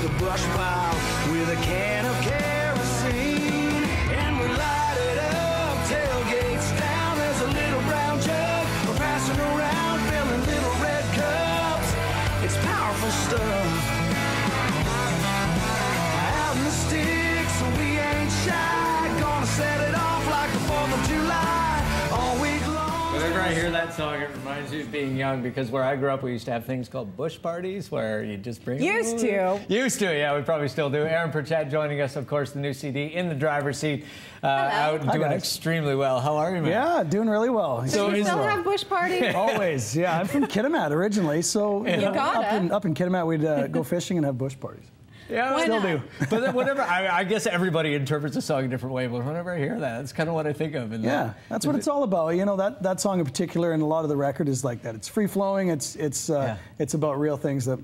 the brush pile with a can of kerosene. And we light it up, tailgates down. There's a little brown jug we're passing around, filling little red cups. It's powerful stuff. Out in the sticks, we ain't shy. Gonna set it off like the 4th of July all week long. Whenever I hear that song, it reminds me of being young, because where I grew up, we used to have things called bush parties where you just bring... Used to, yeah, we probably still do. Aaron Pritchett joining us, of course, the new CD, In the Driver's Seat, out and doing extremely well. How are you, man? Yeah, doing really well. So you still have bush parties? Always, yeah. I'm from Kitimat originally, so up in Kitimat, we'd go fishing and have bush parties. Yeah, still do. But then whenever, I guess everybody interprets a song a different way, but whenever I hear that, that's kind of what I think of. And yeah, that's what it's all about. You know, that song in particular, and a lot of the record is like that. It's free-flowing. It's about real things that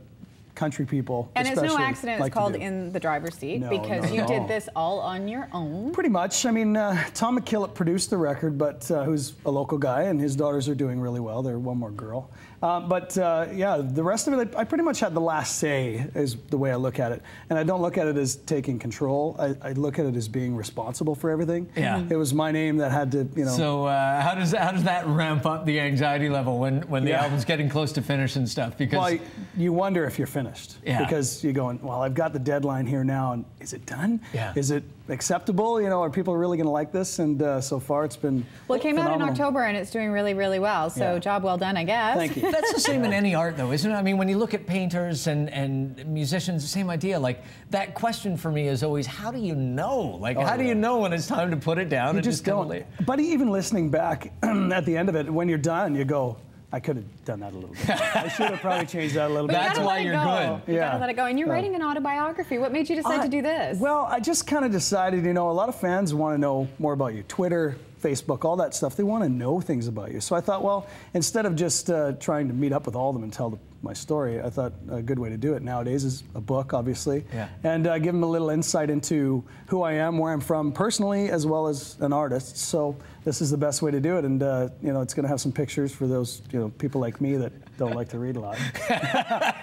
country people and it's no accident like it's called In the Driver's Seat, because you did this all on your own. Pretty much. I mean, Tom McKillop produced the record, but who's a local guy, and his daughters are doing really well. They're one more girl. Yeah, the rest of it, I pretty much had the last say, is the way I look at it. And I don't look at it as taking control. I look at it as being responsible for everything. Yeah. It was my name that had to, you know. So how does that ramp up the anxiety level when the album's getting close to finish and stuff? Because well, you wonder if you're finished. Yeah. Because you're going, well, I've got the deadline here now, and is it done? Yeah. Is it acceptable? You know, are people really going to like this? And so far, it's been Well, it came phenomenal. out in October, and it's doing really, really well. So job well done, I guess. Thank you. That's the same in any art, though, isn't it? I mean, when you look at painters and musicians, the same idea. Like, that question for me is always, how do you know? Like, how do you know when it's time to put it down? You just don't. But even listening back at the end of it, when you're done, you go, I could have done that a little bit. I should have probably changed that a little bit. That's why you're good. You gotta let it go. And you're writing an autobiography. What made you decide to do this? Well, I just kind of decided, you know, a lot of fans want to know more about you. Twitter, Facebook, all that stuff. They want to know things about you. So I thought, well, instead of just trying to meet up with all of them and tell my story, I thought a good way to do it nowadays is a book, obviously, and give them a little insight into who I am, where I'm from personally, as well as an artist. So this is the best way to do it, and you know, it's going to have some pictures for those people like me that don't like to read a lot.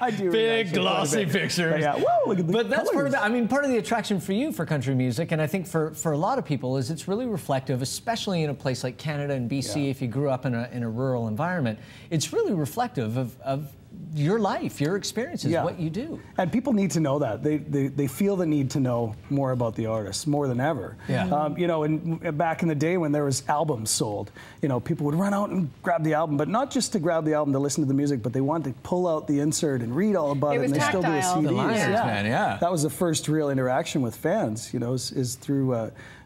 I do. Big glossy pictures. But yeah, whoa, look at the But that's colors. part of the attraction for you for country music, and I think for a lot of people is it's really reflective, especially in a place like Canada and BC. If you grew up in a rural environment, it's really reflective of your life, your experiences, what you do. And people need to know that. They feel the need to know more about the artists, more than ever. Yeah. You know, and back in the day when there was albums sold, you know, people would run out and grab the album, but not just to grab the album to listen to the music, but they wanted to pull out the insert and read all about it. Was and they still do a tactile. CD. The liners, man, That was the first real interaction with fans, you know, is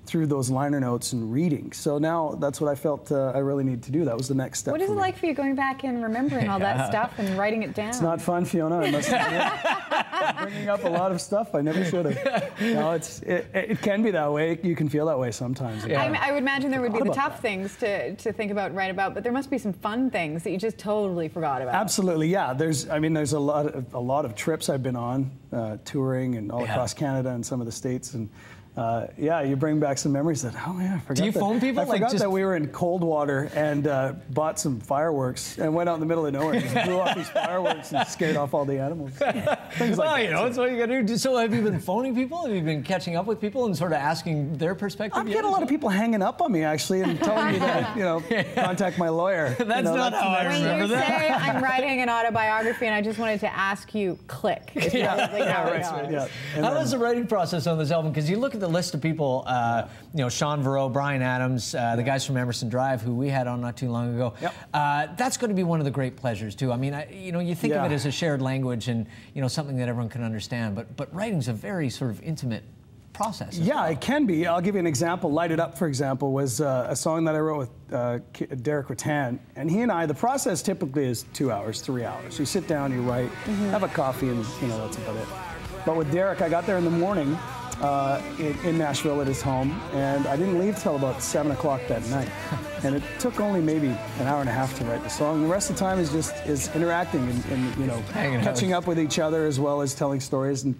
through those liner notes and reading. So now that's what I felt I really need to do. That was the next step. What is it like for you going back and remembering all that stuff and writing it down? It's not fun, Fiona. I must admit. Bringing up a lot of stuff I never should have. No, it can be that way. You can feel that way sometimes. Yeah. I would imagine there would be the tough things to think about and write about, but there must be some fun things that you just totally forgot about. Absolutely, yeah. There's a lot of trips I've been on, touring and all across Canada and some of the states, and yeah, you bring back some memories that, oh yeah, I forgot. Do you phone people? I forgot that we were in Coldwater and bought some fireworks and went out in the middle of nowhere and just blew off these fireworks and scared off all the animals. Things like that. You know, that's what you got to do. So have you been phoning people? Have you been catching up with people and sort of asking their perspective? I've got a lot of people hanging up on me, actually, and telling me that, you know, contact my lawyer. That's not how I remember that. When you say, I'm writing an autobiography and I just wanted to ask you, click. How was the writing process on this album? Because you look at the list of people, you know, Sean Verow, Brian Adams, the guys from Emerson Drive, who we had on not too long ago. That's going to be one of the great pleasures too. I mean, you know, you think of it as a shared language and, you know, something that everyone can understand. But writing's a very sort of intimate process. Yeah, it can be. I'll give you an example. Light It Up, for example, was a song that I wrote with Derek Rattan. And he and I, the process typically is 2 hours, 3 hours. You sit down, you write, have a coffee, and, you know, that's about it. But with Derek, I got there in the morning, in Nashville at his home, and I didn't leave till about 7 o'clock that night. And it took only maybe an hour and a half to write the song. The rest of the time is interacting and you know, catching up with each other, as well as telling stories and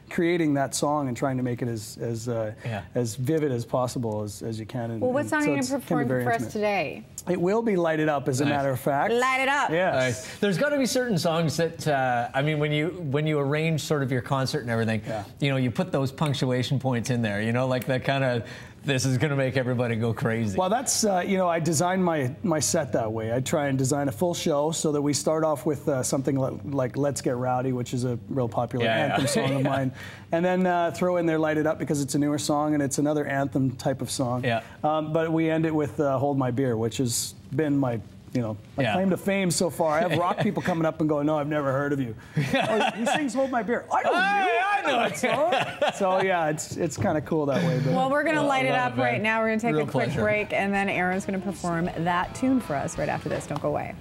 creating that song and trying to make it as vivid as possible as you can. Well, what song are you going to perform for us today? It will be Light It Up, as a matter of fact. Light It Up. Yes. Nice. There's got to be certain songs that, I mean, when you arrange sort of your concert and everything, you know, you put those punctuation points in there, you know, like that kind of, this is going to make everybody go crazy. Well, that's, you know, I designed my set that way. I try and design a full show so that we start off with something like Let's Get Rowdy, which is a real popular anthem song of mine. And then throw in there Light It Up because it's a newer song and it's another anthem type of song. Yeah. But we end it with Hold My Beer, which has been my claim to fame so far. I have rock people coming up and going, no, I've never heard of you. Oh, he sings Hold My Beer. I know that song. So yeah, it's kind of cool that way. But, well, we're going to light it up right now. We're going to take a quick break, and then Aaron's going to perform that tune for us right after this. Don't go away.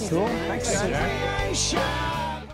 Cool. Thanks, guys.